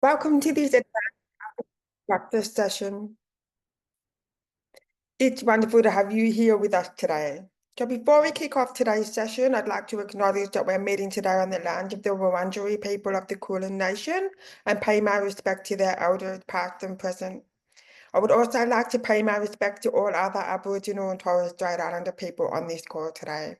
Welcome to this advanced practice session. It's wonderful to have you here with us today. So before we kick off today's session, I'd like to acknowledge that we're meeting today on the land of the Wurundjeri people of the Kulin Nation and pay my respect to their elders, past and present. I would also like to pay my respect to all other Aboriginal and Torres Strait Islander people on this call today.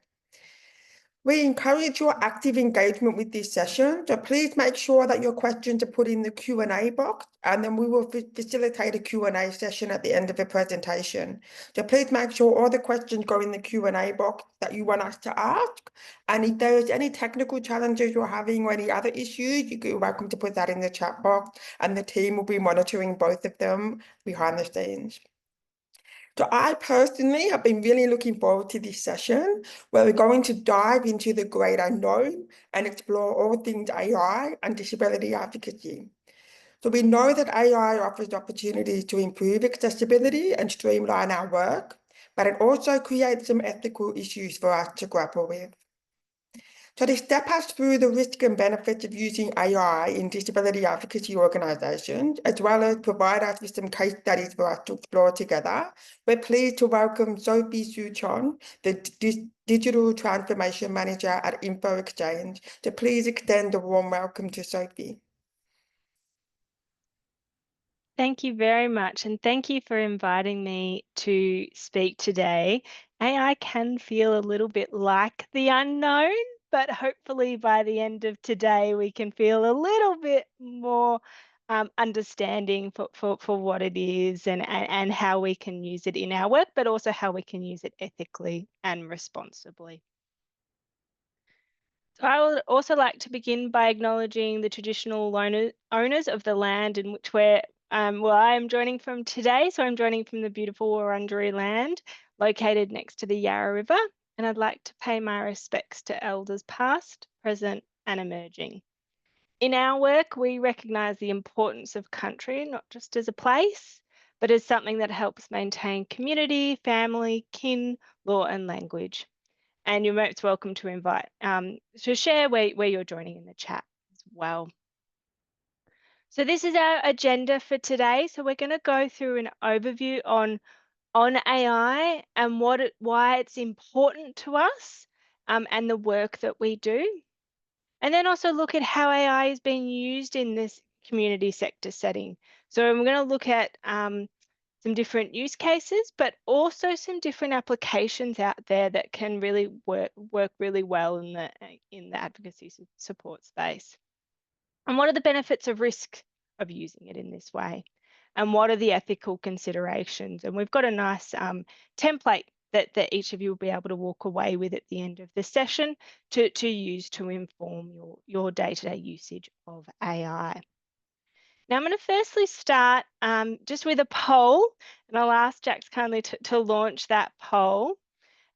We encourage your active engagement with this session, so please make sure that your questions are put in the Q&A box, and then we will facilitate a Q&A session at the end of the presentation. So please make sure all the questions go in the Q&A box that you want us to ask, and if there is any technical challenges you're having or any other issues, you're welcome to put that in the chat box, and the team will be monitoring both of them behind the scenes. So I personally have been really looking forward to this session where we're going to dive into the great unknown and explore all things AI and disability advocacy. So we know that AI offers opportunities to improve accessibility and streamline our work, but it also creates some ethical issues for us to grapple with. So to step us through the risks and benefits of using AI in disability advocacy organisations, as well as provide us with some case studies for us to explore together, we're pleased to welcome Sophie Suchon, the Digital Transformation Manager at Infoxchange. So please extend a warm welcome to Sophie. Thank you very much, and thank you for inviting me to speak today. AI can feel a little bit like the unknown, but hopefully by the end of today, we can feel a little bit more understanding for what it is and how we can use it in our work, but also how we can use it ethically and responsibly. So I would also like to begin by acknowledging the traditional owners of the land in which I am joining from today. So I'm joining from the beautiful Wurundjeri land located next to the Yarra River. And I'd like to pay my respects to elders past, present, and emerging. In our work, we recognise the importance of country, not just as a place, but as something that helps maintain community, family, kin, law, and language. And you're most welcome to share where you're joining in the chat as well. So this is our agenda for today. So we're going to go through an overview on AI and why it's important to us and the work that we do. And then also look at how AI is being used in this community sector setting. So I'm going to look at some different use cases, but also some different applications out there that can really work really well in the advocacy support space. And what are the benefits of risk of using it in this way? And what are the ethical considerations? And we've got a nice template that each of you will be able to walk away with at the end of the session to use to inform your day-to-day usage of AI. Now, I'm going to firstly start just with a poll, and I'll ask Jax kindly to launch that poll.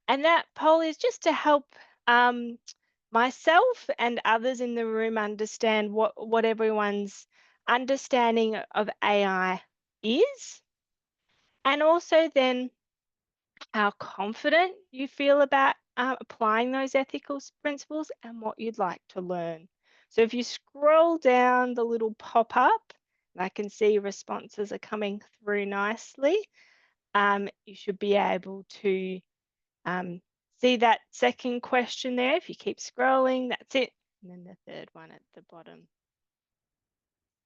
And that poll is just to help myself and others in the room understand what everyone's understanding of AI is, and also then how confident you feel about applying those ethical principles and what you'd like to learn. So if you scroll down the little pop-up, and I can see responses are coming through nicely, you should be able to see that second question there. If you keep scrolling, that's it. And then the third one at the bottom.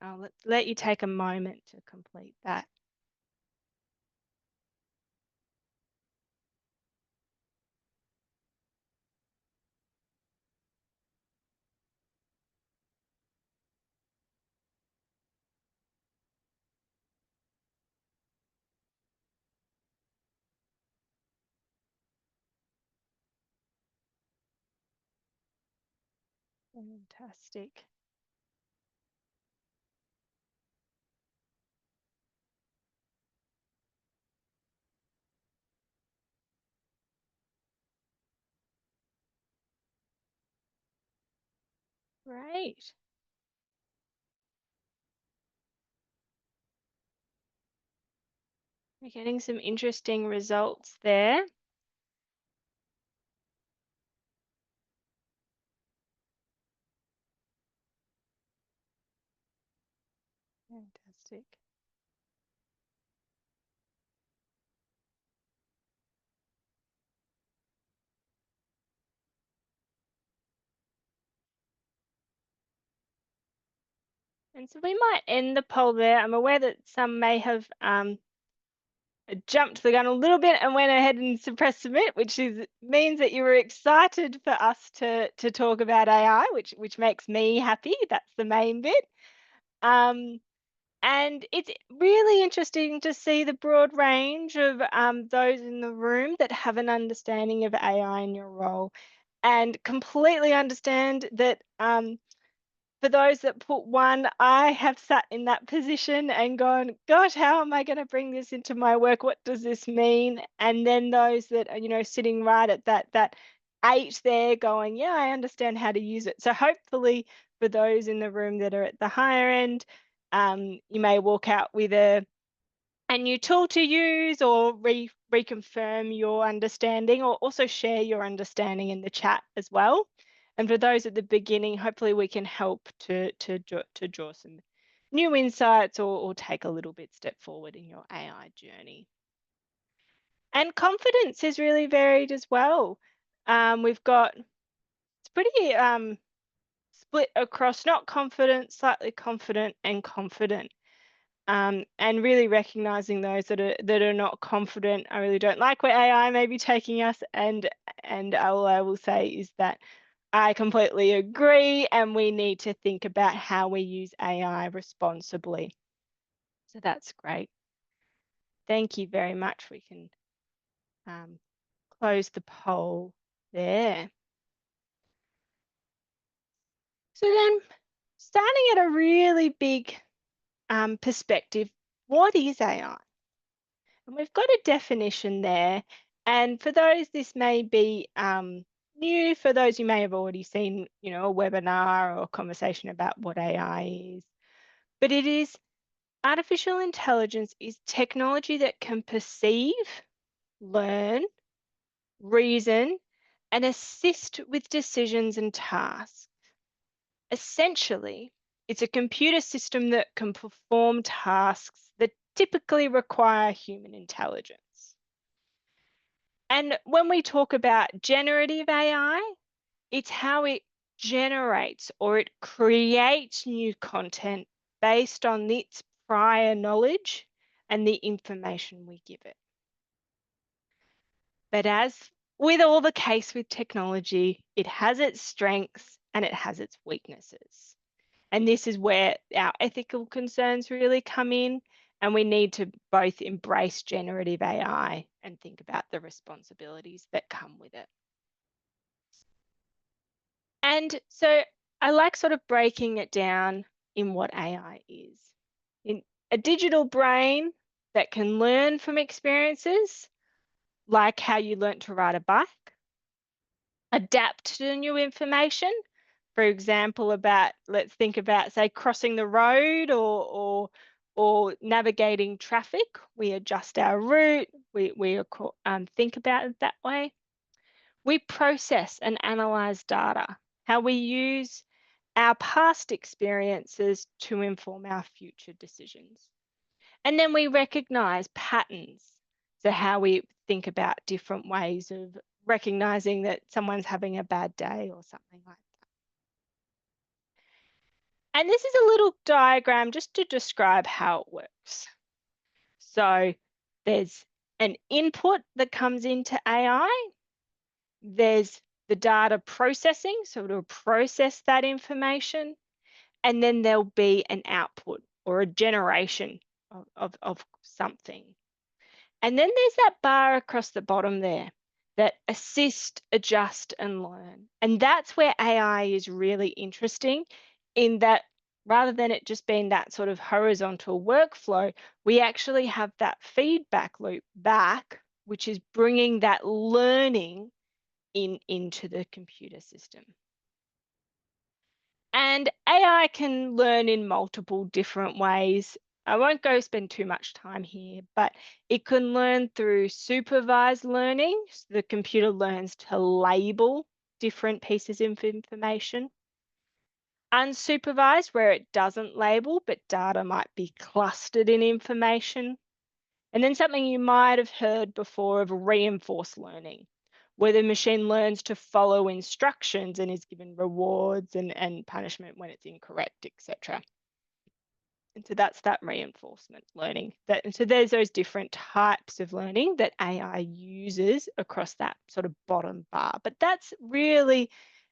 I'll let you take a moment to complete that. Fantastic. Great. We're getting some interesting results there. Fantastic. And so we might end the poll there. I'm aware that some may have jumped the gun a little bit and went ahead and suppressed submit, which means that you were excited for us to talk about AI, which makes me happy. That's the main bit. And it's really interesting to see the broad range of those in the room that have an understanding of AI in your role, and completely understand that for those that put one, I have sat in that position and gone, gosh, how am I going to bring this into my work? What does this mean? And then those that are, sitting right at that 8 there going, yeah, I understand how to use it. So hopefully for those in the room that are at the higher end, you may walk out with a new tool to use, or reconfirm your understanding, or also share your understanding in the chat as well. And for those at the beginning, hopefully we can help to draw some new insights, or take a little bit step forward in your AI journey. And confidence is really varied as well. We've got, it's pretty split across not confident, slightly confident, and confident. And really recognizing those that are not confident. I really don't like where AI may be taking us, and all I will say is that I completely agree, and we need to think about how we use AI responsibly. So that's great. Thank you very much. We can close the poll there. So then, starting at a really big perspective, what is AI? And we've got a definition there. And for those, this may be new. For those, you may have already seen, a webinar or a conversation about what AI is. But it is, artificial intelligence is technology that can perceive, learn, reason, and assist with decisions and tasks. Essentially, it's a computer system that can perform tasks that typically require human intelligence. And when we talk about generative AI, it's how it generates or it creates new content based on its prior knowledge and the information we give it. But as with all the case with technology, it has its strengths and it has its weaknesses. And this is where our ethical concerns really come in, and we need to both embrace generative AI and think about the responsibilities that come with it. And so I like sort of breaking it down in what AI is. In a digital brain that can learn from experiences, like how you learnt to ride a bike, adapt to new information. For example, let's think about, say, crossing the road, or navigating traffic. We adjust our route. We think about it that way. We process and analyze data, how we use our past experiences to inform our future decisions. And then we recognize patterns. So how we think about different ways of recognizing that someone's having a bad day or something like that. And this is a little diagram just to describe how it works. So there's an input that comes into AI. There's the data processing, so it'll process that information. And then there'll be an output or a generation of something. And then there's that bar across the bottom there that assist, adjust, and learn. And that's where AI is really interesting, in that rather than it just being that sort of horizontal workflow, we actually have that feedback loop back, which is bringing that learning into the computer system. And AI can learn in multiple different ways. I won't go spend too much time here, but it can learn through supervised learning. So the computer learns to label different pieces of information. Unsupervised, where it doesn't label, but data might be clustered in information. And then something you might have heard before of reinforced learning, where the machine learns to follow instructions and is given rewards and punishment when it's incorrect, etc. And so that's that reinforcement learning. And so there's those different types of learning that AI uses across that sort of bottom bar. But that's really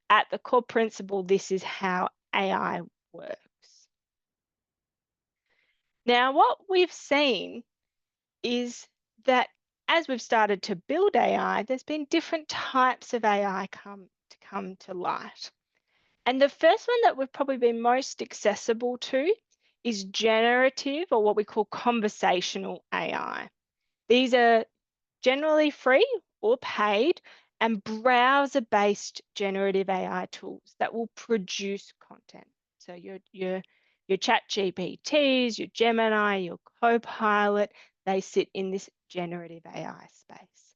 at the core principle, this is how AI works. Now, what we've seen is that as we've started to build AI, there's been different types of AI come to light. And the first one that we've probably been most accessible to is generative, or what we call conversational AI. These are generally free or paid and browser-based generative AI tools that will produce content. So your chat GPTs, your Gemini, your Copilot, they sit in this generative AI space.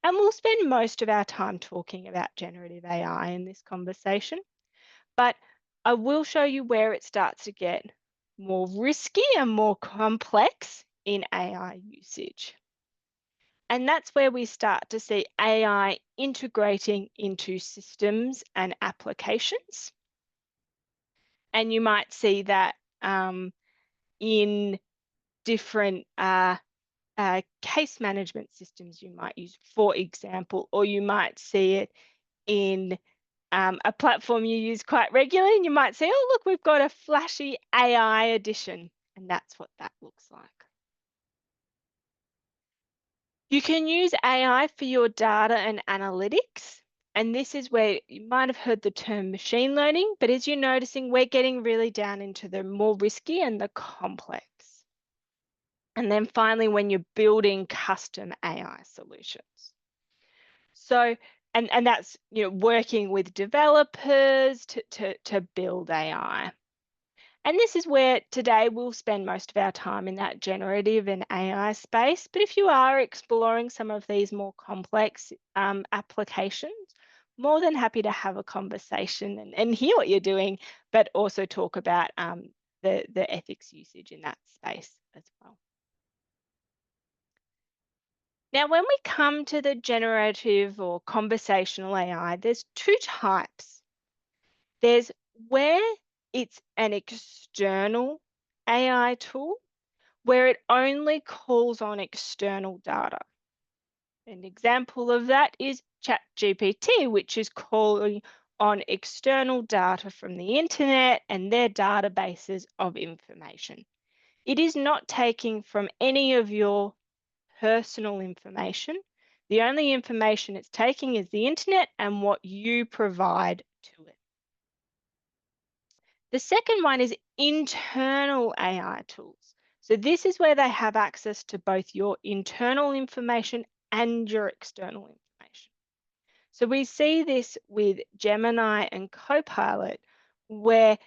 And we'll spend most of our time talking about generative AI in this conversation, but I will show you where it starts to get more risky and more complex in AI usage. And that's where we start to see AI integrating into systems and applications. And you might see that in different case management systems you might use, for example, or you might see it in a platform you use quite regularly, and you might say, oh, look, we've got a flashy AI edition, and that's what that looks like. You can use AI for your data and analytics, and this is where you might have heard the term machine learning, but as you're noticing, we're getting really down into the more risky and the complex. And then finally, when you're building custom AI solutions. So, and that's, you know, working with developers to build AI. And this is where today we'll spend most of our time in that generative and AI space. But if you are exploring some of these more complex applications, more than happy to have a conversation and hear what you're doing, but also talk about the ethics usage in that space as well. Now, when we come to the generative or conversational AI, there's two types. There's where it's an external AI tool, where it only calls on external data. An example of that is ChatGPT, which is calling on external data from the internet and their databases of information. It is not taking from any of your personal information. The only information it's taking is the internet and what you provide to it. The second one is internal AI tools. So this is where they have access to both your internal information and your external information. So we see this with Gemini and Copilot, where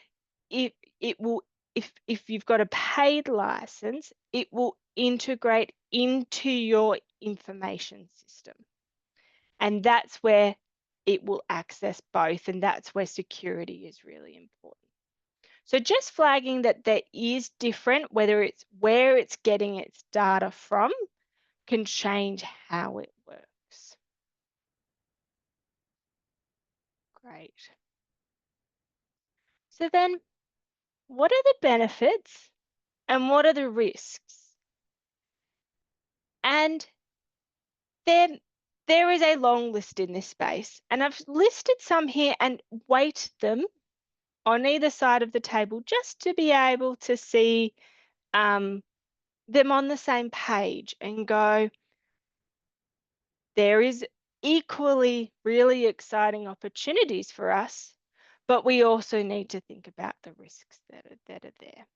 it will, if you've got a paid license, it will integrate into your information system. And that's where it will access both, and that's where security is really important. So just flagging that there is different, whether it's where it's getting its data from, can change how it works. Great. So then, what are the benefits and what are the risks? And then there is a long list in this space, and I've listed some here and weighted them on either side of the table just to be able to see them on the same page and go, there is equally really exciting opportunities for us, but we also need to think about the risks that are there.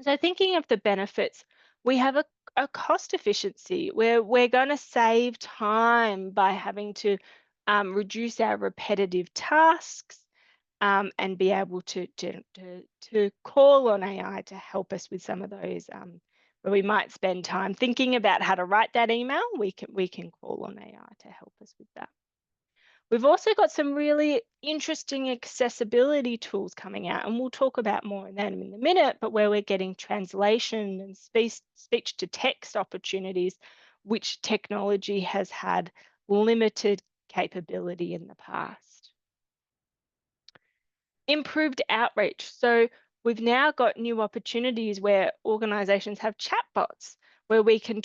So thinking of the benefits, we have a cost efficiency where we're going to save time by having to reduce our repetitive tasks and be able to call on AI to help us with some of those where we might spend time thinking about how to write that email. We can call on AI to help us with that. We've also got some really interesting accessibility tools coming out, and we'll talk about more of them in a minute, but where we're getting translation and speech to text opportunities, which technology has had limited capability in the past. Improved outreach. So we've now got new opportunities where organizations have chatbots where we can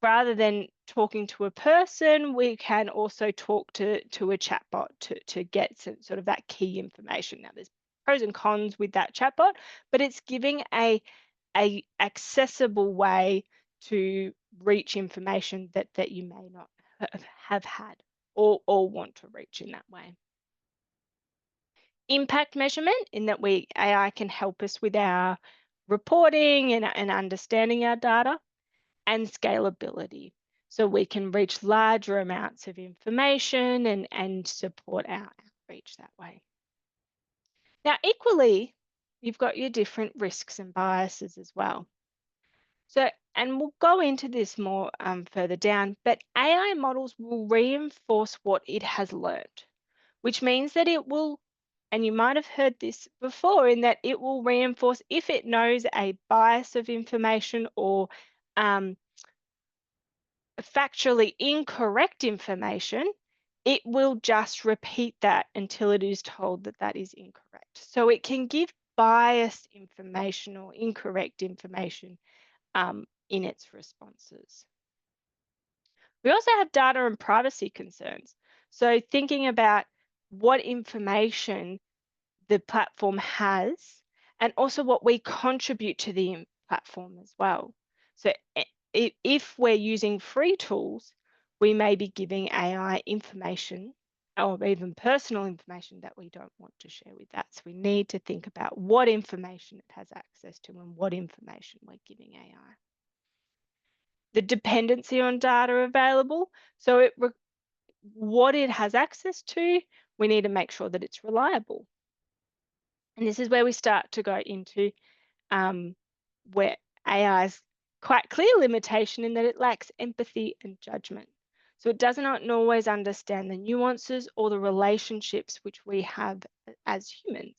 rather than talking to a person, we can also talk to a chatbot to get some sort of that key information. Now there's pros and cons with that chatbot, but it's giving a accessible way to reach information that you may not have had or want to reach in that way. Impact measurement, in that AI can help us with our reporting and understanding our data, and scalability. So we can reach larger amounts of information and support our outreach that way. Now, equally, you've got your different risks and biases as well. So, and we'll go into this more further down, but AI models will reinforce what it has learned, which means that it will, and you might have heard this before, in that it will reinforce if it knows a bias of information or factually incorrect information, it will just repeat that until it is told that that is incorrect. So it can give biased information or incorrect information in its responses. We also have data and privacy concerns. So thinking about what information the platform has and also what we contribute to the platform as well. So if we're using free tools, we may be giving AI information or even personal information that we don't want to share with that. So we need to think about what information it has access to and what information we're giving AI. The dependency on data available. So what it has access to, we need to make sure that it's reliable. And this is where we start to go into where AI's quite clear limitation in that it lacks empathy and judgment. So it does not always understand the nuances or the relationships which we have as humans.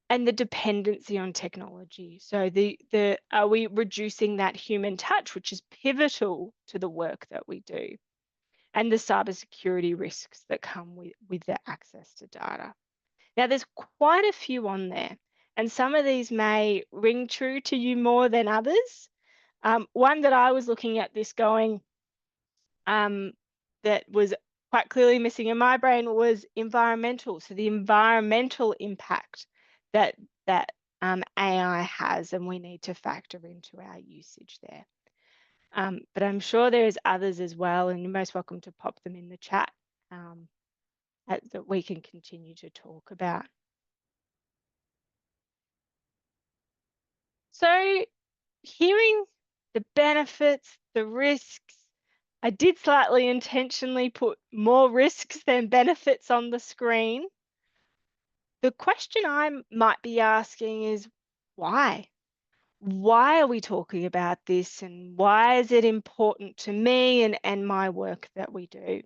And the dependency on technology. So are we reducing that human touch, which is pivotal to the work that we do, and the cybersecurity risks that come with the access to data. Now, there's quite a few on there, and some of these may ring true to you more than others. One that I was looking at this going that was quite clearly missing in my brain was environmental. So the environmental impact that AI has, and we need to factor into our usage there. But I'm sure there's others as well, and you're most welcome to pop them in the chat that we can continue to talk about. So hearing the benefits, the risks, I did slightly intentionally put more risks than benefits on the screen. The question I might be asking is why? Why are we talking about this, and why is it important to me and my work that we do?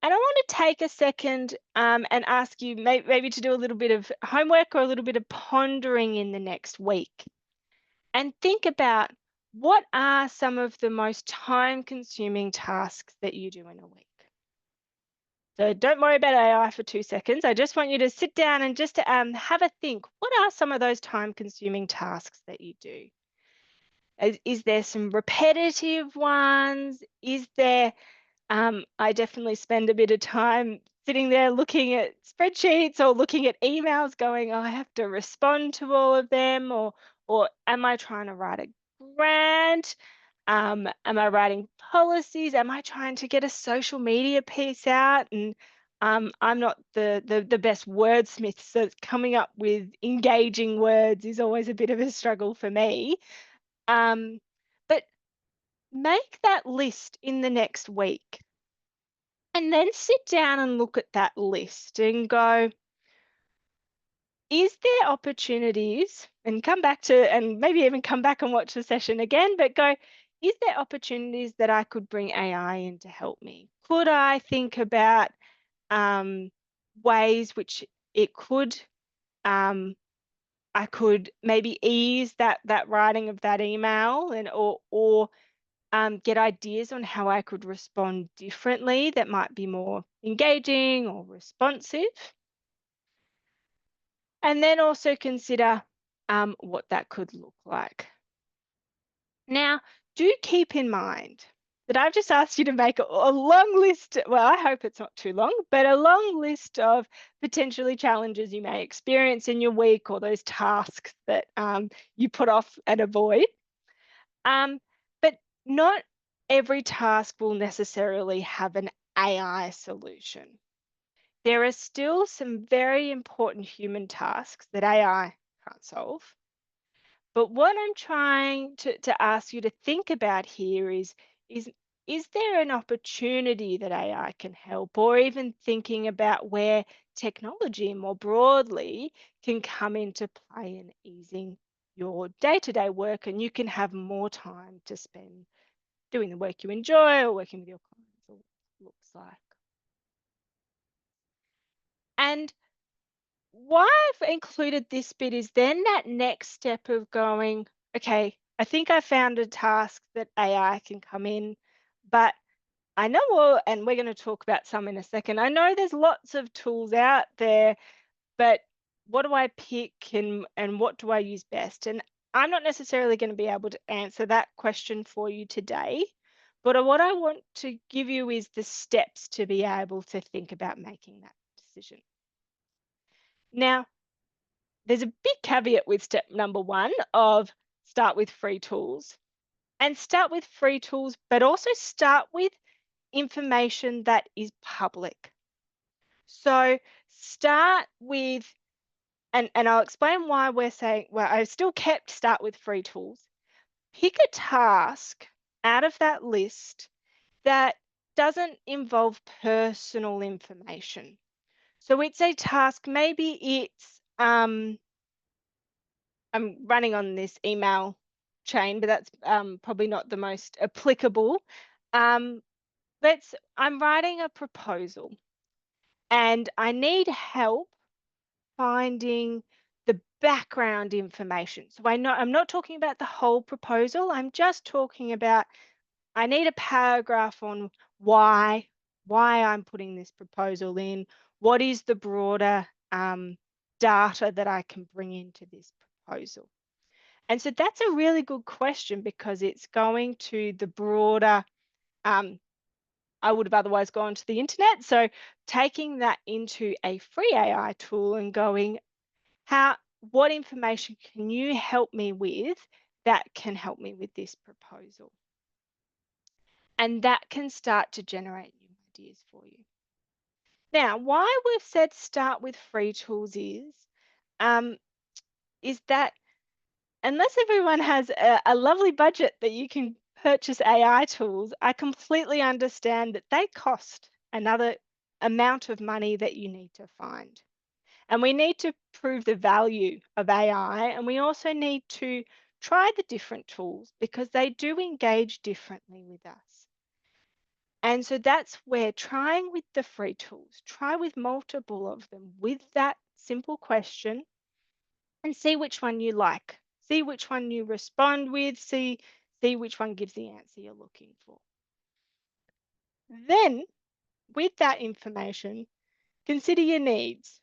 And I want to take a second and ask you maybe to do a little bit of homework or a little bit of pondering in the next week. And think about what are some of the most time-consuming tasks that you do in a week. So don't worry about AI for 2 seconds. I just want you to sit down and just have a think. What are some of those time-consuming tasks that you do? Is there some repetitive ones? Is there I definitely spend a bit of time sitting there looking at spreadsheets or looking at emails going, oh, I have to respond to all of them, or am I trying to write a grant? Am I writing policies? Am I trying to get a social media piece out? And I'm not the best wordsmith, so coming up with engaging words is always a bit of a struggle for me. But make that list in the next week. And then sit down and look at that list and go, is there opportunities? And come back to, and maybe even come back and watch the session again, but go, is there opportunities that I could bring AI in to help me? Could I think about um, ways which it could um, I could maybe ease that writing of that email and or get ideas on how I could respond differently that might be more engaging or responsive. And then also consider what that could look like. Now, do keep in mind that I've just asked you to make a long list. Well, I hope it's not too long, but a long list of potentially challenges you may experience in your week or those tasks that you put off and avoid. Um, but not every task will necessarily have an AI solution. There are still some very important human tasks that AI can't solve. But what I'm trying to ask you to think about here is is there an opportunity that AI can help, or even thinking about where technology more broadly can come into play in easing your day-to-day work and you can have more time to spend doing the work you enjoy or working with your clients or looks like. And why I've included this bit is then that next step of going, okay, I think I found a task that AI can come in, but I know, and we're going to talk about some in a second. I know there's lots of tools out there, but what do I pick and what do I use best? And I'm not necessarily going to be able to answer that question for you today, but what I want to give you is the steps to be able to think about making that decision. Now, there's a big caveat with step number one of start with free tools and start with free tools, but also start with information that is public. So start with, and I'll explain why we're saying, well, I've still kept start with free tools. Pick a task out of that list that doesn't involve personal information. So it's a task, maybe it's I'm running on this email chain, but that's probably not the most applicable. Um, I'm writing a proposal and I need help finding the background information. So I know I'm not talking about the whole proposal. I'm just talking about I need a paragraph on why I'm putting this proposal in. What is the broader data that I can bring into this proposal? And so that's a really good question because it's going to the broader, I would have otherwise gone to the internet. So taking that into a free AI tool and going, what information can you help me with that can help me with this proposal? And that can start to generate new ideas for you. Now, why we've said start with free tools um, is that unless everyone has a lovely budget that you can purchase AI tools, I completely understand that they cost another amount of money that you need to find. And we need to prove the value of AI, and we also need to try the different tools because they do engage differently with us. And so that's where trying with the free tools, try with multiple of them with that simple question and see which one you like. See which one you respond with, see which one gives the answer you're looking for. Then, with that information, consider your needs.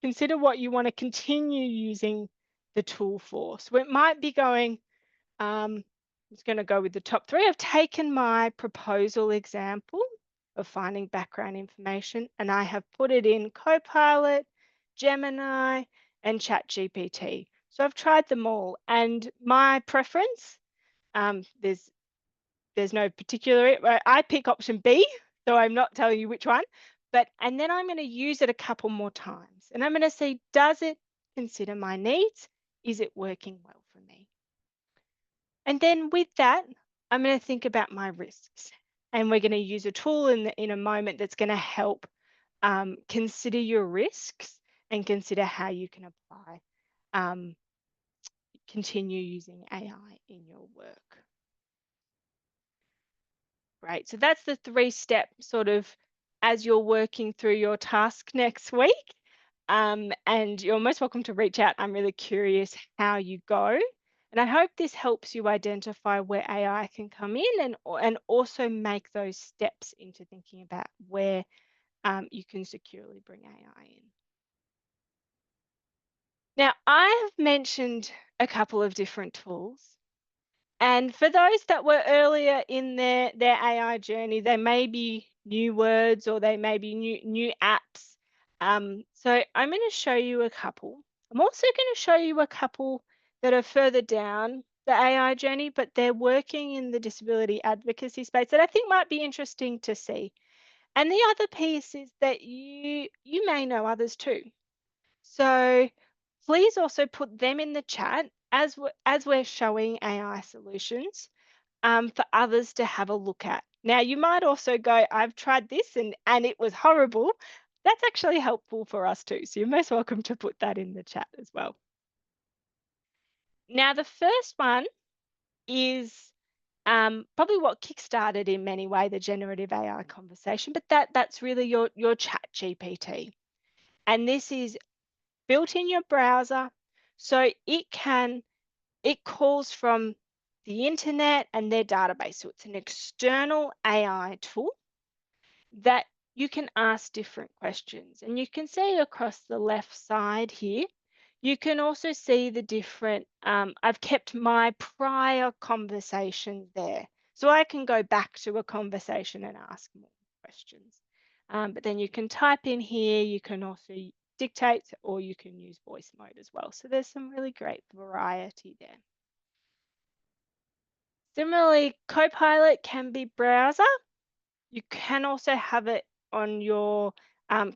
Consider what you want to continue using the tool for. So it might be going, I'm just going to go with the top three. I've taken my proposal example of finding background information and I have put it in Copilot, Gemini, and ChatGPT. So I've tried them all, and my preference, um, there's there's no particular. I pick option B, so I'm not telling you which one. And then I'm going to use it a couple more times, and I'm going to see, does it consider my needs? Is it working well for me? And then with that, I'm going to think about my risks, and we're going to use a tool in a moment that's going to help consider your risks and consider how you can apply, continue using AI in your work. Great. So that's the 3-step sort of as you're working through your task next week. And you're most welcome to reach out. I'm really curious how you go. And I hope this helps you identify where AI can come in and also make those steps into thinking about where you can securely bring AI in. Now, I have mentioned a couple of different tools. And for those that were earlier in their AI journey, they may be new words or they may be new apps. So I'm going to show you a couple. I'm also going to show you a couple that are further down the AI journey, but they're working in the disability advocacy space that I think might be interesting to see. And the other piece is that you may know others too. So please also put them in the chat as we're showing AI solutions for others to have a look at. Now, you might also go, I've tried this and it was horrible. That's actually helpful for us too. So you're most welcome to put that in the chat as well. Now, the first one is probably what kickstarted in many ways the generative AI conversation, but that's really your chat GPT. And this is built in your browser. So it calls from the internet and their database. So it's an external AI tool that you can ask different questions. And you can see across the left side here, you can also see the different, I've kept my prior conversations there. So I can go back to a conversation and ask more questions. But then you can type in here, you can also dictate, or you can use voice mode as well. So there's some really great variety there. Similarly, Copilot can be browser. You can also have it on your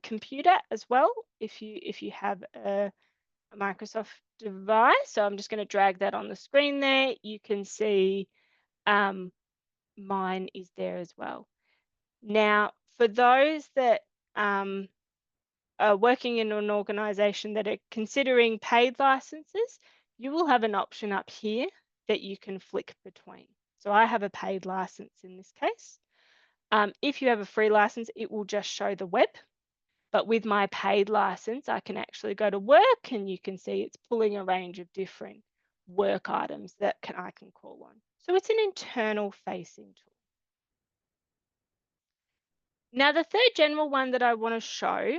computer as well if you have a Microsoft device. So I'm just going to drag that on the screen there. You can see mine is there as well. Now, for those that are working in an organization that are considering paid licenses, you will have an option up here that you can flick between. So I have a paid license in this case. If you have a free license, it will just show the web. But with my paid license, I can actually go to work and you can see it's pulling a range of different work items that I can call on. So it's an internal facing tool. Now, the third general one that I want to show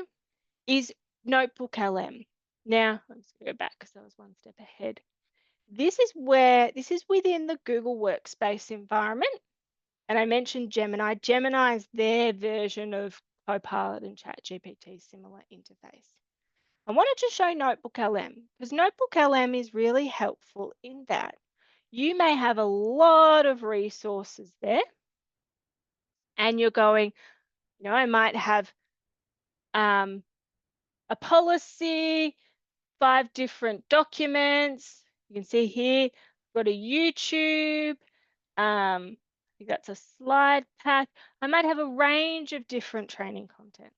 is Notebook LM. Now, I'm just going to go back because I was one step ahead. This is within the Google Workspace environment. And I mentioned Gemini. Gemini is their version of Copilot and ChatGPT similar interface. I wanted to show Notebook LM because Notebook LM is really helpful in that you may have a lot of resources there and you're going, I might have a policy, 5 different documents. You can see here, I've got a YouTube. I think that's a slide pack. I might have a range of different training content.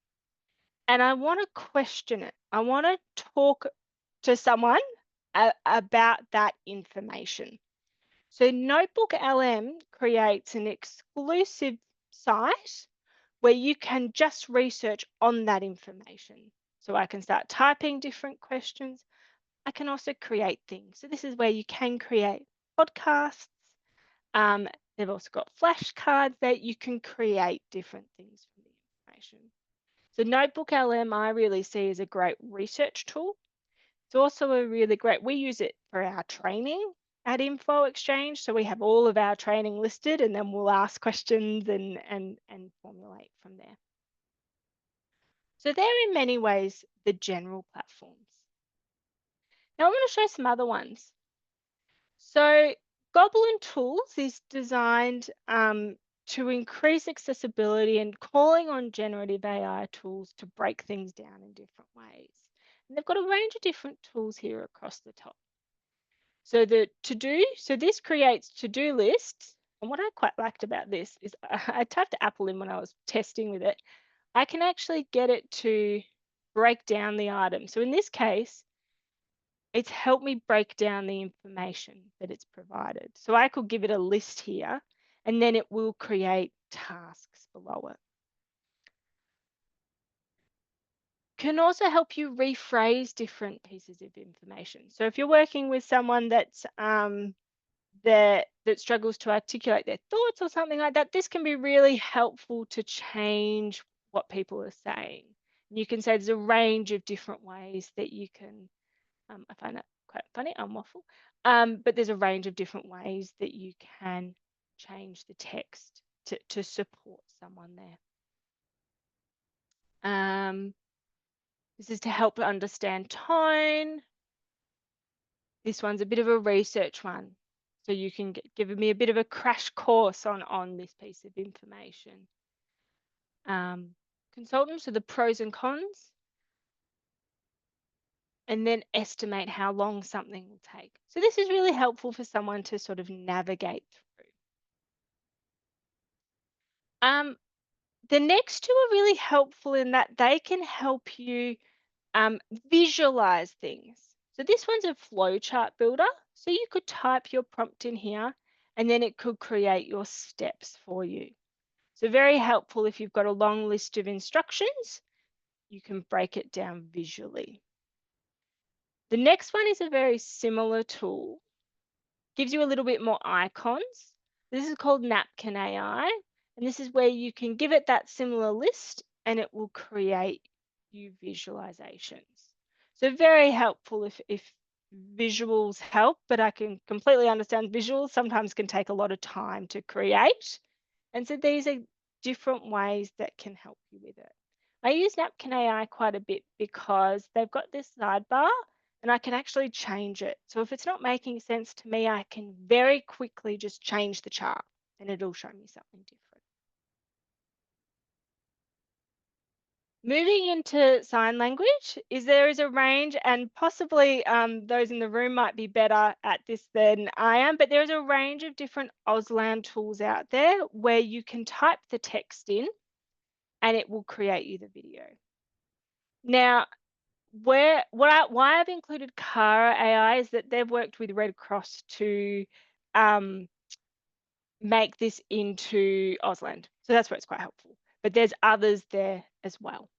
And I want to question it. I want to talk to someone about that information. So Notebook LM creates an exclusive site where you can just research on that information. So I can start typing different questions. I can also create things. So this is where you can create podcasts. They've also got flashcards that you can create different things from the information. So Notebook LM I really see as a great research tool. It's also a really great, we use it for our training at Infoxchange. So we have all of our training listed and then we'll ask questions and formulate from there. So they're in many ways the general platforms. Now I'm going to show some other ones. So Goblin Tools is designed to increase accessibility and calling on generative AI tools to break things down in different ways. And they've got a range of different tools here across the top. So this creates to-do lists. And what I quite liked about this is I typed Apple in when I was testing with it. I can actually get it to break down the item. So in this case, it's helped me break down the information that it's provided. So I could give it a list here, and then it will create tasks below it. Can also help you rephrase different pieces of information. So if you're working with someone that's that struggles to articulate their thoughts or something like that, this can be really helpful to change what people are saying. You can say there's a range of different ways that you can, I find that quite funny, I'm waffle, but there's a range of different ways that you can change the text to support someone there. This is to help understand tone. This one's a bit of a research one. So you can give me a bit of a crash course on this piece of information. Consultants, so the pros and cons, and then estimate how long something will take. So this is really helpful for someone to sort of navigate through. The next two are really helpful in that they can help you visualize things. So this one's a flowchart builder. So you could type your prompt in here and then it could create your steps for you. So very helpful if you've got a long list of instructions, you can break it down visually. The next one is a very similar tool, gives you a little bit more icons. This is called Napkin AI, and this is where you can give it that similar list and it will create you visualizations. So very helpful if visuals help, but I can completely understand visuals sometimes can take a lot of time to create. And so these are different ways that can help you with it. I use Napkin AI quite a bit because they've got this sidebar and I can actually change it. So if it's not making sense to me, I can very quickly just change the chart and it'll show me something different. Moving into sign language, there is a range, and possibly those in the room might be better at this than I am, but there is a range of different Auslan tools out there where you can type the text in and it will create you the video. Now, why I've included Cara AI is that they've worked with Red Cross to make this into Auslan. So that's where it's quite helpful. But there's others there as well.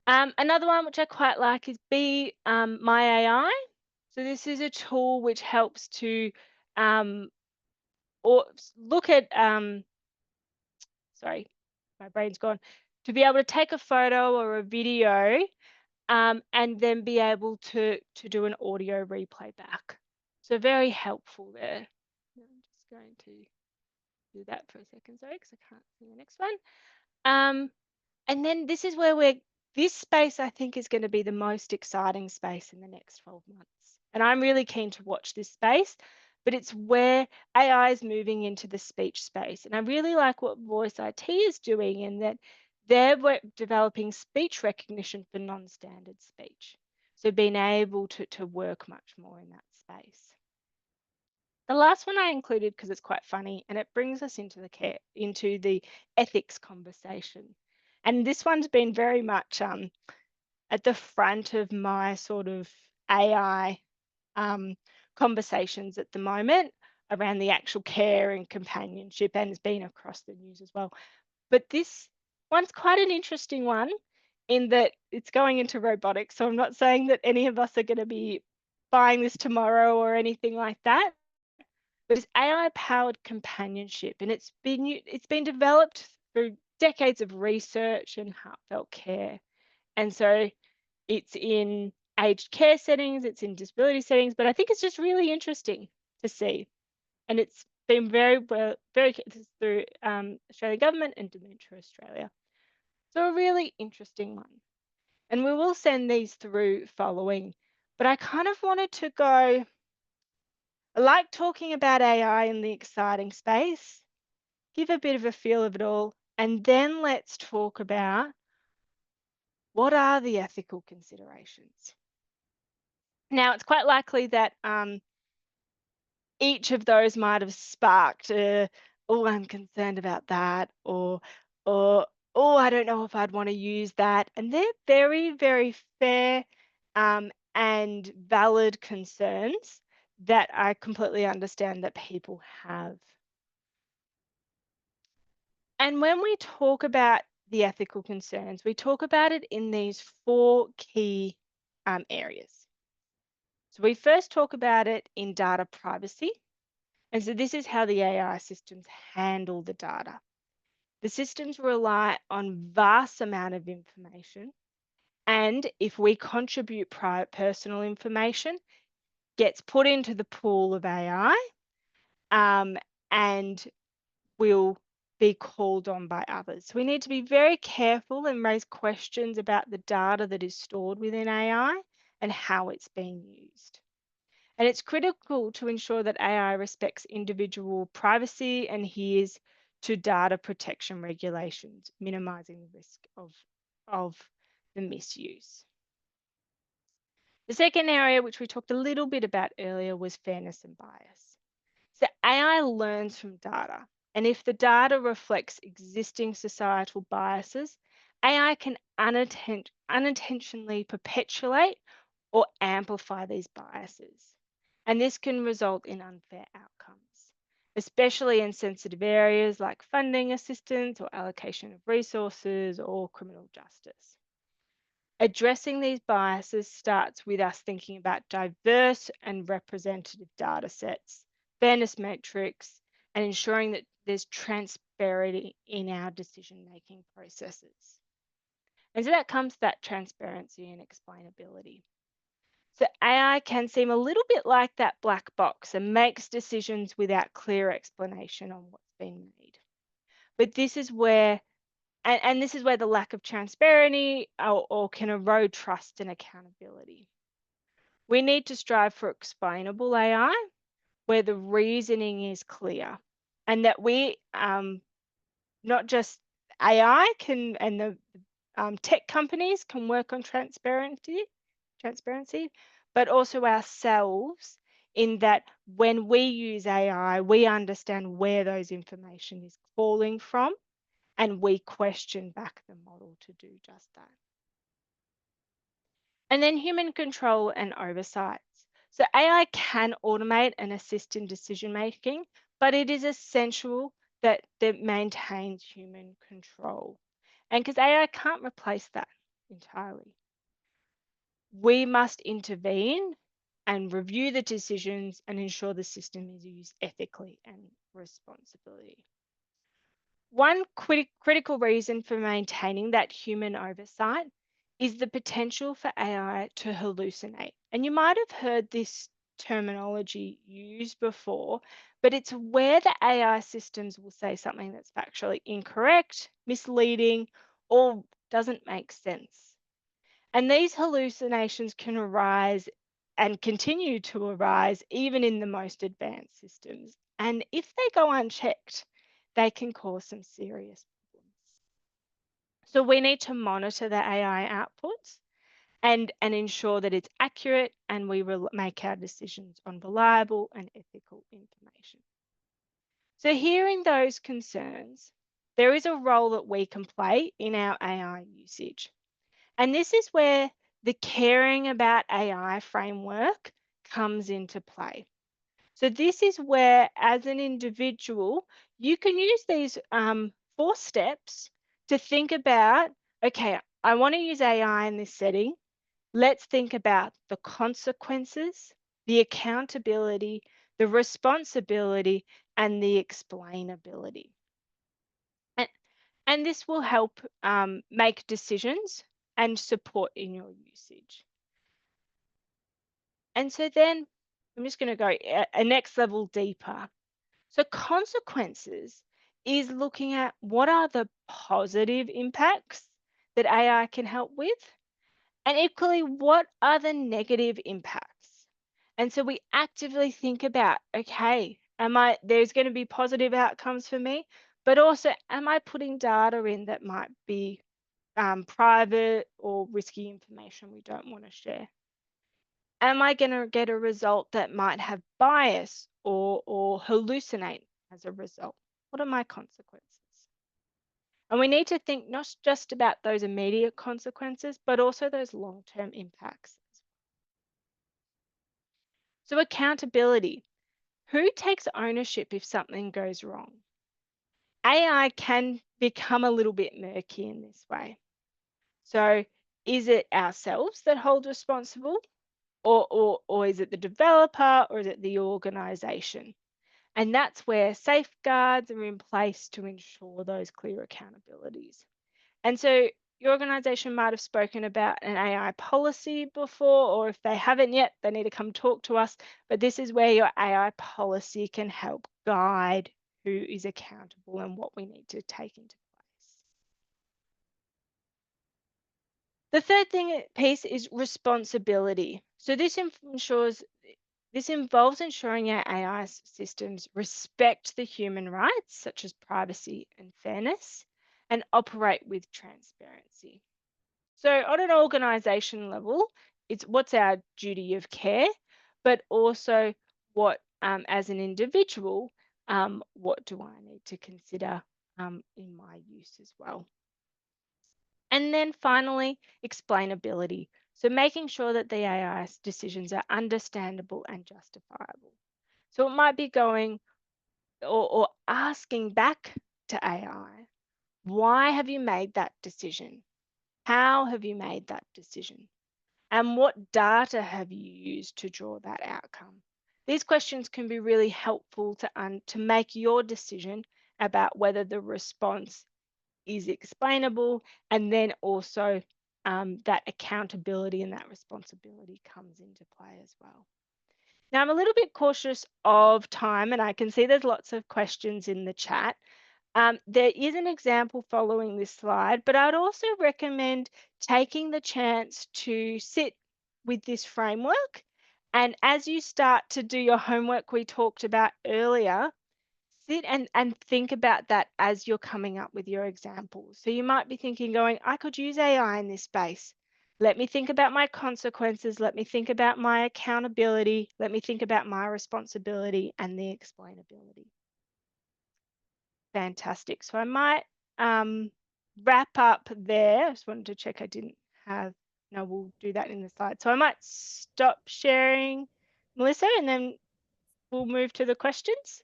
Another one which I quite like is Be My AI. So this is a tool which helps to or look at sorry, my brain's gone, to be able to take a photo or a video and then be able to do an audio replay back. So very helpful there. I'm just going to do that for a second, sorry, because I can't see the next one. And then this is where this space I think is going to be the most exciting space in the next 12 months. And I'm really keen to watch this space, but it's where AI is moving into the speech space. And I really like what Voice IT is doing in that they're developing speech recognition for non-standard speech. So being able to work much more in that space. The last one I included because it's quite funny and it brings us into the ethics conversation. And this one's been very much at the front of my sort of AI conversations at the moment around the actual care and companionship, and it's been across the news as well. But this one's quite an interesting one in that it's going into robotics. So I'm not saying that any of us are going to be buying this tomorrow or anything like that. But it's AI-powered companionship, and it's been developed through decades of research and heartfelt care. And so it's in aged care settings, it's in disability settings, but I think it's just really interesting to see. And it's been this is through Australian government and Dementia Australia. So a really interesting one. And we will send these through following. But I kind of wanted to go, I like talking about AI in the exciting space, give a bit of a feel of it all, and then let's talk about what are the ethical considerations. Now, it's quite likely that each of those might have sparked, oh, I'm concerned about that, or, oh, I don't know if I'd want to use that. And they're very, very fair and valid concerns that I completely understand that people have. And when we talk about the ethical concerns, we talk about it in these four key areas. So we first talk about it in data privacy. And so this is how the AI systems handle the data. The systems rely on vast amount of information. And if we contribute private personal information, gets put into the pool of AI and will be called on by others. So we need to be very careful and raise questions about the data that is stored within AI and how it's being used. And it's critical to ensure that AI respects individual privacy and adheres to data protection regulations, minimizing the risk of the misuse. The second area, which we talked a little bit about earlier, was fairness and bias. So AI learns from data, and if the data reflects existing societal biases, AI can unintentionally perpetuate or amplify these biases. And this can result in unfair outcomes, especially in sensitive areas like funding assistance or allocation of resources or criminal justice. Addressing these biases starts with us thinking about diverse and representative data sets, fairness metrics, and ensuring that there's transparency in our decision-making processes. And so that comes to that transparency and explainability. So AI can seem a little bit like that black box and makes decisions without clear explanation on what's been made. But this is where and this is where the lack of transparency or can erode trust and accountability. We need to strive for explainable AI where the reasoning is clear and that we, not just AI can and the tech companies can work on transparency, but also ourselves in that when we use AI, we understand where those information is falling from and we question back the model to do just that. And then human control and oversight. So AI can automate and assist in decision making, but it is essential that it maintains human control. And because AI can't replace that entirely, we must intervene and review the decisions and ensure the system is used ethically and responsibly. One critical reason for maintaining that human oversight is the potential for AI to hallucinate. And you might have heard this terminology used before, but it's where the AI systems will say something that's factually incorrect, misleading, or doesn't make sense. And these hallucinations can arise and continue to arise even in the most advanced systems. And if they go unchecked, they can cause some serious problems. So we need to monitor the AI outputs and ensure that it's accurate and we make our decisions on reliable and ethical information. So hearing those concerns, there is a role that we can play in our AI usage. And this is where the caring about AI framework comes into play. So this is where, as an individual, you can use these 4 steps to think about, okay, I want to use AI in this setting. Let's think about the consequences, the accountability, the responsibility, and the explainability. And this will help make decisions and support in your usage. And so then I'm just going to go a next level deeper. So consequences is looking at what are the positive impacts that AI can help with, and equally, what are the negative impacts? And so we actively think about, okay, there's going to be positive outcomes for me, but also, am I putting data in that might be private or risky information we don't want to share? Am I going to get a result that might have bias or hallucinate as a result? What are my consequences? And we need to think not just about those immediate consequences, but also those long-term impacts. So accountability. Who takes ownership if something goes wrong? AI can become a little bit murky in this way. So, is it ourselves that hold responsible, or is it the developer, or is it the organization? And that's where safeguards are in place to ensure those clear accountabilities. And so your organization might have spoken about an AI policy before, or if they haven't yet, they need to come talk to us. But this is where your AI policy can help guide who is accountable and what we need to take into place. The third piece is responsibility. So this involves ensuring our AI systems respect the human rights, such as privacy and fairness, and operate with transparency. So, on an organization level, it's what's our duty of care, but also as an individual, what do I need to consider in my use as well? And then finally, explainability. So, making sure that the AI decisions are understandable and justifiable. So, it might be going or asking back to AI, why have you made that decision? How have you made that decision? And what data have you used to draw that outcome? These questions can be really helpful to make your decision about whether the response is explainable, and then also that accountability and that responsibility comes into play as well. Now, I'm a little bit cautious of time, and I can see there's lots of questions in the chat. There is an example following this slide, but I'd also recommend taking the chance to sit with this framework. And as you start to do your homework we talked about earlier, sit and think about that as you're coming up with your examples. So you might be thinking, going, I could use AI in this space. Let me think about my consequences. Let me think about my accountability. Let me think about my responsibility and the explainability. Fantastic. So I might wrap up there. I just wanted to check I didn't have, no, we'll do that in the slide. So I might stop sharing, Melissa, and then we'll move to the questions.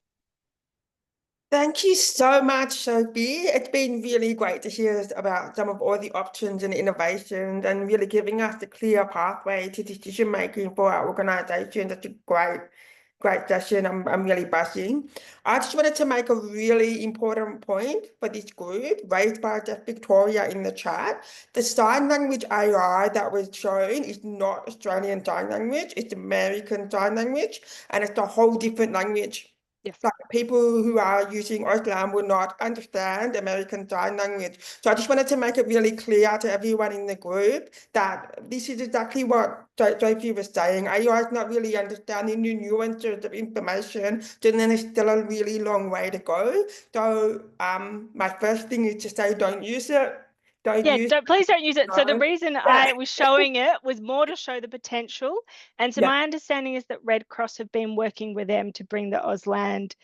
Thank you so much, Sophie. It's been really great to hear about some of all the options and innovations and really giving us the clear pathway to decision making for our organization. That's a great session. I'm really buzzing. I just wanted to make a really important point for this group raised by Jeff Victoria in the chat. The sign language AI that was shown is not Australian Sign Language, it's American Sign Language, and it's a whole different language. Yes. Like people who are using Auslan will not understand American Sign Language. So I just wanted to make it really clear to everyone in the group that this is exactly what Sophie was saying. AI is not really understanding the nuances of information, so then there's still a really long way to go. So my first thing is to say don't use it. Don't use Please don't use it. So the it. reason Yeah. I was showing it was more to show the potential. And so Yeah. my understanding is that Red Cross have been working with them to bring the Ausland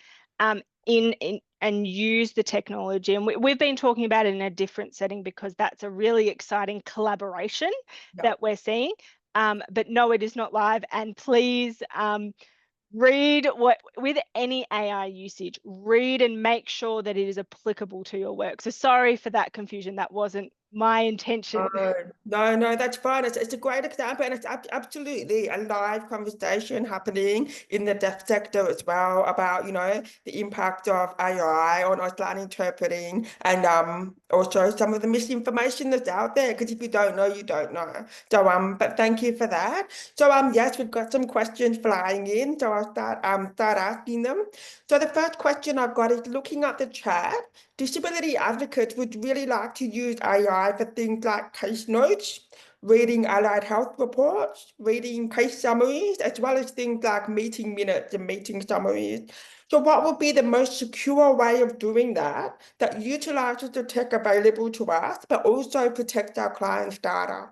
in and use the technology. And we've been talking about it in a different setting because that's a really exciting collaboration that we're seeing. But no, it is not live. And please read what with any AI usage, read and make sure that it is applicable to your work. So sorry for that confusion. That wasn't my intention. No, that's fine. It's a great example, and it's absolutely a live conversation happening in the deaf sector as well about, the impact of AI on Auslan interpreting and also some of the misinformation that's out there. Because if you don't know, you don't know. So but thank you for that. So yes, we've got some questions flying in. So I'll start asking them. So the first question I've got is looking at the chat. Disability advocates would really like to use AI for things like case notes, reading allied health reports, reading case summaries, as well as things like meeting minutes and meeting summaries. So what would be the most secure way of doing that utilizes the tech available to us, but also protects our clients' data?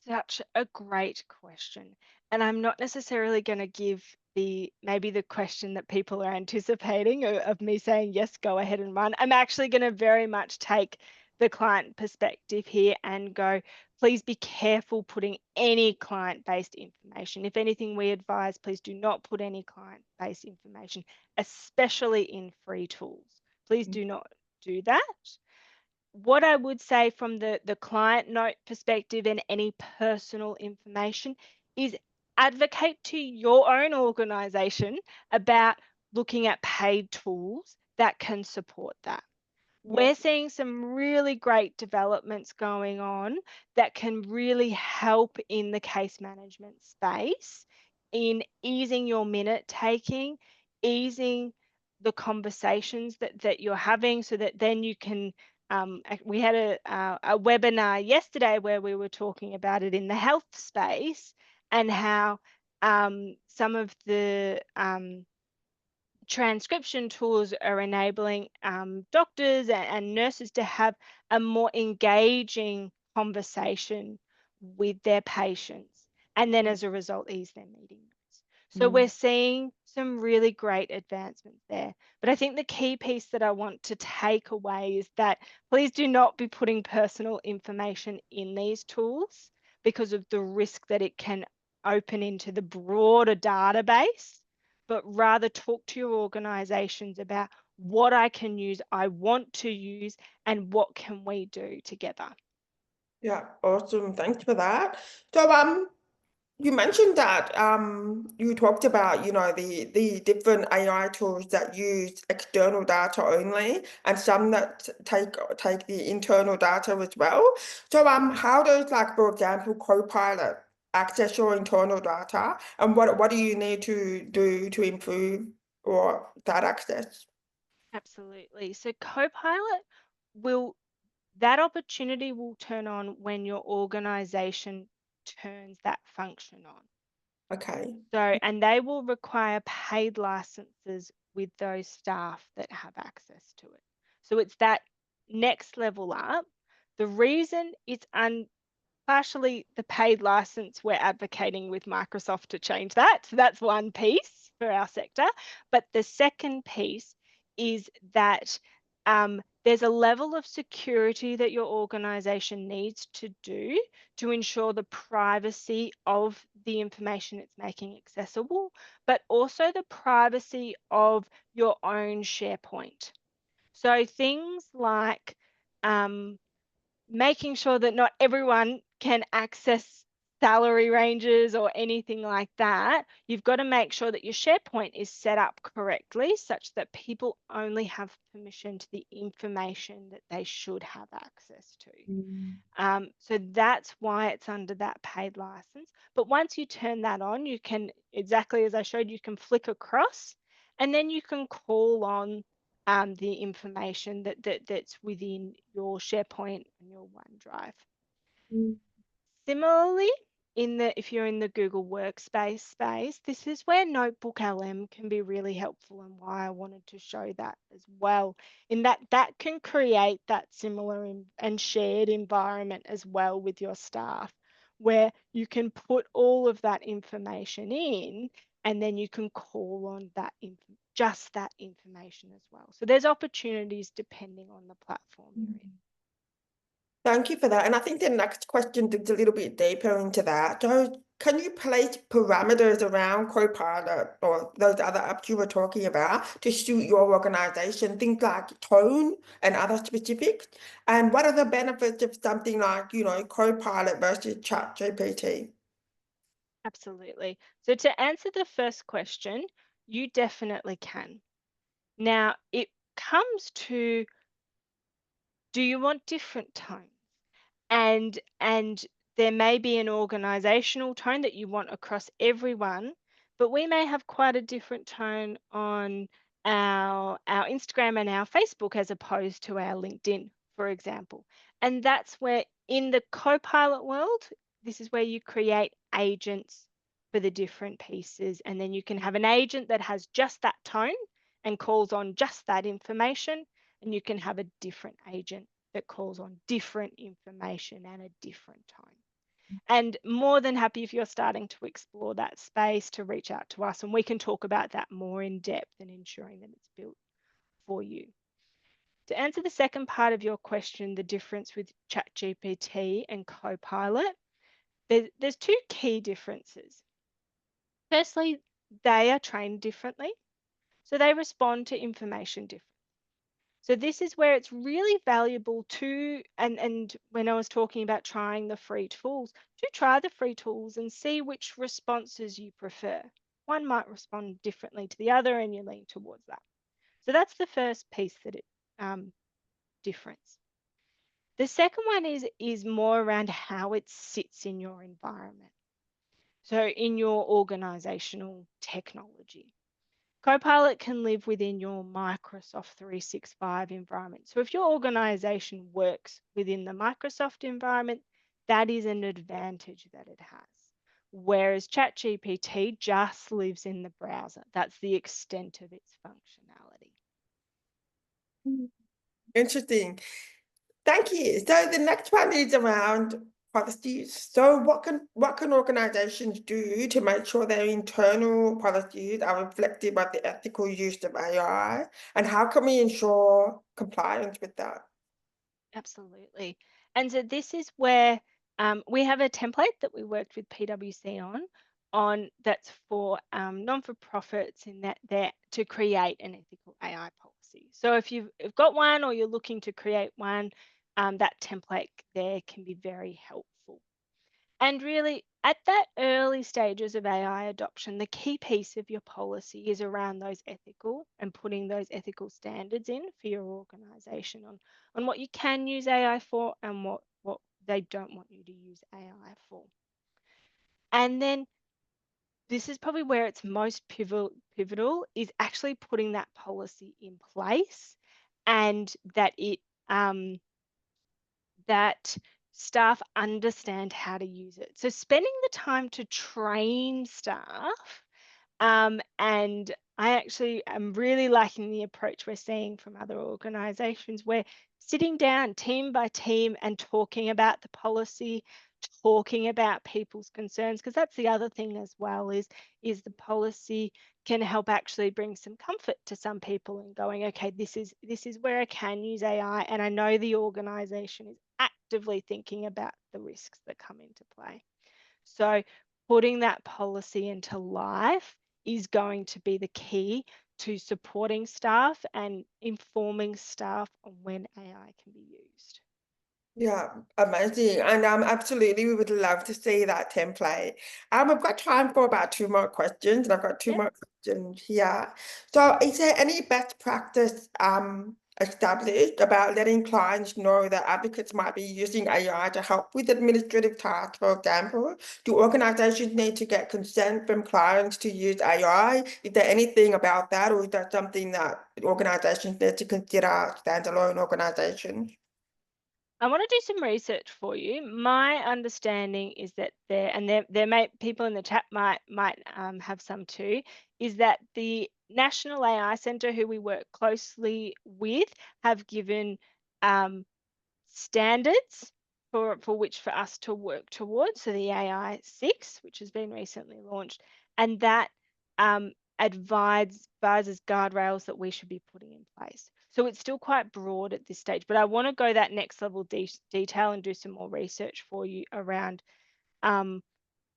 Such a great question. And I'm not necessarily going to give maybe the question that people are anticipating of me saying, yes, go ahead and run. I'm actually going to very much take the client perspective here and go, please be careful putting any client-based information. If anything, we advise, please do not put any client-based information, especially in free tools. Please do not do that. What I would say from the client note perspective and any personal information is advocate to your own organization about looking at paid tools that can support that. Yeah. We're seeing some really great developments going on that can really help in the case management space in easing your minute taking, easing the conversations that you're having so that then you can. We had a webinar yesterday where we were talking about it in the health space and how some of the transcription tools are enabling doctors and nurses to have a more engaging conversation with their patients and then as a result ease their meeting notes. So we're Mm. seeing some really great advancements there. But I think the key piece that I want to take away is that please do not be putting personal information in these tools because of the risk that it can open into the broader database, but rather talk to your organizations about what I can use, I want to use, and what can we do together. Yeah, awesome. Thanks for that. So, you mentioned that you talked about, the different AI tools that use external data only and some that take the internal data as well. So, how does, like, for example, Copilot access your internal data, and what do you need to do to improve or that access? Absolutely. So Copilot will, that opportunity will turn on when your organization turns that function on. Okay. So, and they will require paid licenses with those staff that have access to it. So it's that next level up. The reason it's partially the paid license, we're advocating with Microsoft to change that. So that's one piece for our sector. But the second piece is that there's a level of security that your organization needs to do to ensure the privacy of the information it's making accessible, but also the privacy of your own SharePoint. So things like making sure that not everyone can access salary ranges or anything like that, you've got to make sure that your SharePoint is set up correctly such that people only have permission to the information that they should have access to. Mm. So that's why it's under that paid license. But once you turn that on, you can, exactly as I showed, you can flick across and then you can call on the information that's within your SharePoint and your OneDrive. Mm. Similarly, if you're in the Google Workspace space, this is where Notebook LM can be really helpful and why I wanted to show that as well. In that that can create that similar and shared environment as well with your staff, where you can put all of that information in and then you can call on just that information as well. So there's opportunities depending on the platform you're in. Thank you for that. And I think the next question digs a little bit deeper into that. So, can you place parameters around Copilot or those other apps you were talking about to suit your organization, things like tone and other specifics? And what are the benefits of something like, Copilot versus ChatGPT? Absolutely. So to answer the first question, you definitely can. Now, it comes to, do you want different tones? And there may be an organizational tone that you want across everyone, but we may have quite a different tone on our Instagram and our Facebook as opposed to our LinkedIn, for example. And that's where in the Copilot world, this is where you create agents for the different pieces. And then you can have an agent that has just that tone and calls on just that information. And you can have a different agent that calls on different information and a different tone. And more than happy if you're starting to explore that space to reach out to us and we can talk about that more in depth and ensuring that it's built for you. To answer the second part of your question, the difference with ChatGPT and Copilot, there's two key differences. Firstly, they are trained differently, so they respond to information differently. So this is where it's really valuable to, and when I was talking about trying the free tools, to try the free tools and see which responses you prefer. One might respond differently to the other, and you lean towards that. So that's the first piece that it difference. The second one is more around how it sits in your environment. So in your organizational technology. Copilot can live within your Microsoft 365 environment. So if your organization works within the Microsoft environment, that is an advantage that it has. Whereas ChatGPT just lives in the browser. That's the extent of its functionality. Interesting. Thank you. So the next one is around policies. So what can organizations do to make sure their internal policies are reflective of the ethical use of AI? And how can we ensure compliance with that? Absolutely. And so this is where we have a template that we worked with PwC on that's for non-for-profits in that there to create an ethical AI policy. So if you've got one or you're looking to create one, that template there can be very helpful. And really, at that early stages of AI adoption, the key piece of your policy is around those ethical and putting those ethical standards in for your organization on what you can use AI for and what they don't want you to use AI for. And then this is probably where it's most pivotal is actually putting that policy in place and that it that staff understand how to use it. So spending the time to train staff, and I actually am really liking the approach we're seeing from other organizations where sitting down team by team and talking about the policy, talking about people's concerns, because that's the other thing as well is the policy can help actually bring some comfort to some people and going, okay, this is where I can use AI, and I know the organization is actively thinking about the risks that come into play. So putting that policy into life is going to be the key to supporting staff and informing staff on when AI can be used. Yeah, amazing. And absolutely, we would love to see that template. We've got time for about two more questions, and I've got two Yep. more questions here. So, is there any best practice established about letting clients know that advocates might be using AI to help with administrative tasks, for example? Do organizations need to get consent from clients to use AI? Is there anything about that, or is that something that organizations need to consider standalone organizations? I want to do some research for you. My understanding is that there may people in the chat might have some too, is that the National AI Centre, who we work closely with, have given standards for which for us to work towards. So the AI 6, which has been recently launched, and that advises guardrails that we should be putting in place. So it's still quite broad at this stage, but I want to go that next level detail and do some more research for you around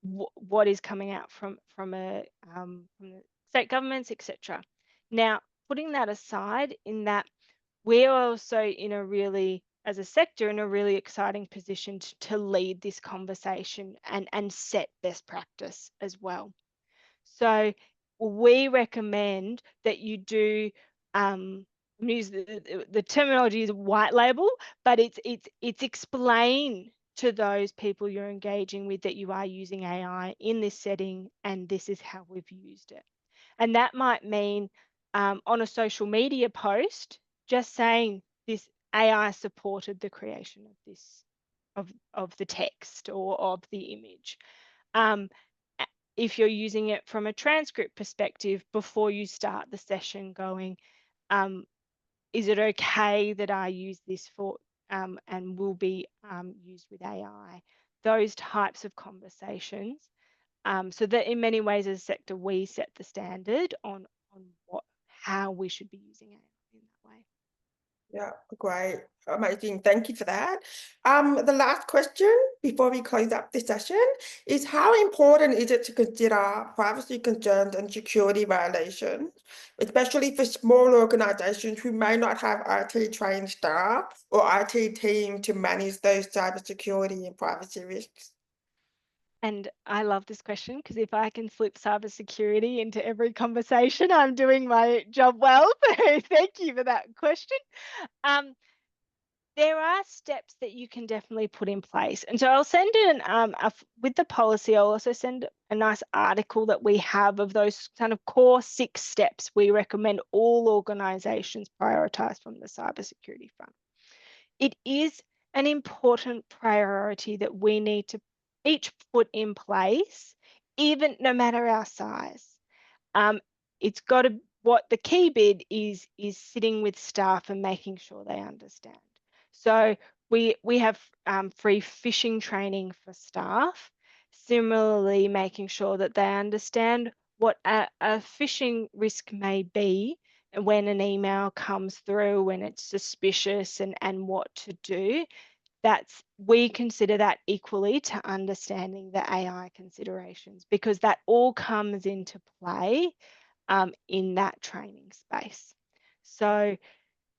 what is coming out from the state governments, etc. Now, putting that aside, in that we're also in a really, as a sector, in a really exciting position to lead this conversation and set best practice as well. So we recommend that you do use the terminology is white label, but it's explain to those people you're engaging with that you are using AI in this setting and this is how we've used it. And that might mean on a social media post, just saying this AI supported the creation of this of the text or of the image. Um, if you're using it from a transcript perspective, before you start the session, going, is it okay that I use this for and will be used with AI? Those types of conversations. So that in many ways as a sector, we set the standard on how we should be using AI in that way. Yeah, great. Amazing. Thank you for that. The last question before we close up the session is how important is it to consider privacy concerns and security violations, especially for small organizations who may not have IT trained staff or IT team to manage those cybersecurity and privacy risks? And I love this question because if I can slip cybersecurity into every conversation, I'm doing my job well. So thank you for that question. Um, there are steps that you can definitely put in place. And so I'll send in with the policy, I'll also send a nice article that we have of those kind of core 6 steps we recommend all organizations prioritize from the cybersecurity front. It is an important priority that we need to each put in place, even no matter our size. Um, it's got to what the key bit is sitting with staff and making sure they understand. So we have free phishing training for staff. Similarly, making sure that they understand what a phishing risk may be and when an email comes through, when it's suspicious and what to do. We consider that equally to understanding the AI considerations because that all comes into play in that training space. So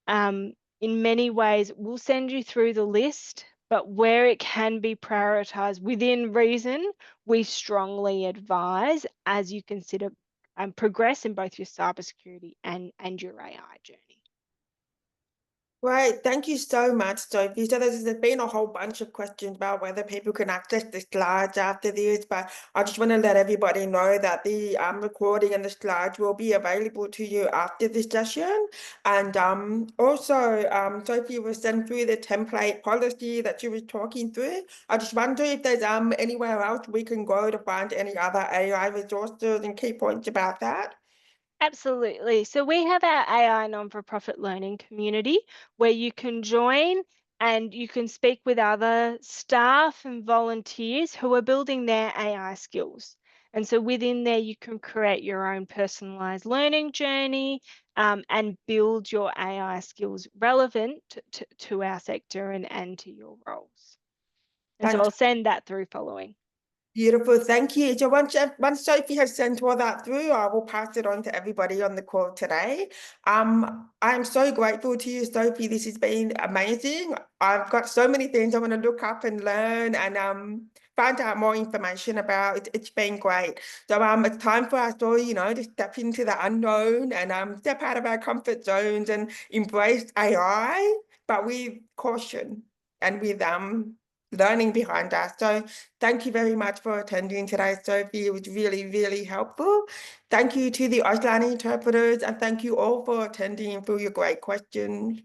in many ways, we'll send you through the list, but where it can be prioritized within reason, we strongly advise as you consider progress in both your cybersecurity and your AI journey. Right, thank you so much, Sophie. So there's been a whole bunch of questions about whether people can access the slides after this, but I just want to let everybody know that the recording and the slides will be available to you after this session. And also, Sophie will send through the template policy that she was talking through. I just wonder if there's anywhere else we can go to find any other AI resources and key points about that. Absolutely. So we have our AI non-for-profit learning community where you can join and you can speak with other staff and volunteers who are building their AI skills. And so within there, you can create your own personalized learning journey and build your AI skills relevant to our sector and to your roles. And so I'll send that through following. Beautiful, thank you. So once Sophie has sent all that through, I will pass it on to everybody on the call today. I'm so grateful to you, Sophie. This has been amazing. I've got so many things I want to look up and learn and find out more information about. It's been great. So it's time for us all, to step into the unknown and step out of our comfort zones and embrace AI, but with caution and with learning behind us. So thank you very much for attending today, Sophie. It was really, really helpful. Thank you to the Auslan interpreters and thank you all for attending and for your great questions.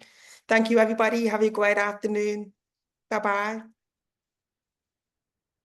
Thank you, everybody. Have a great afternoon. Bye-bye.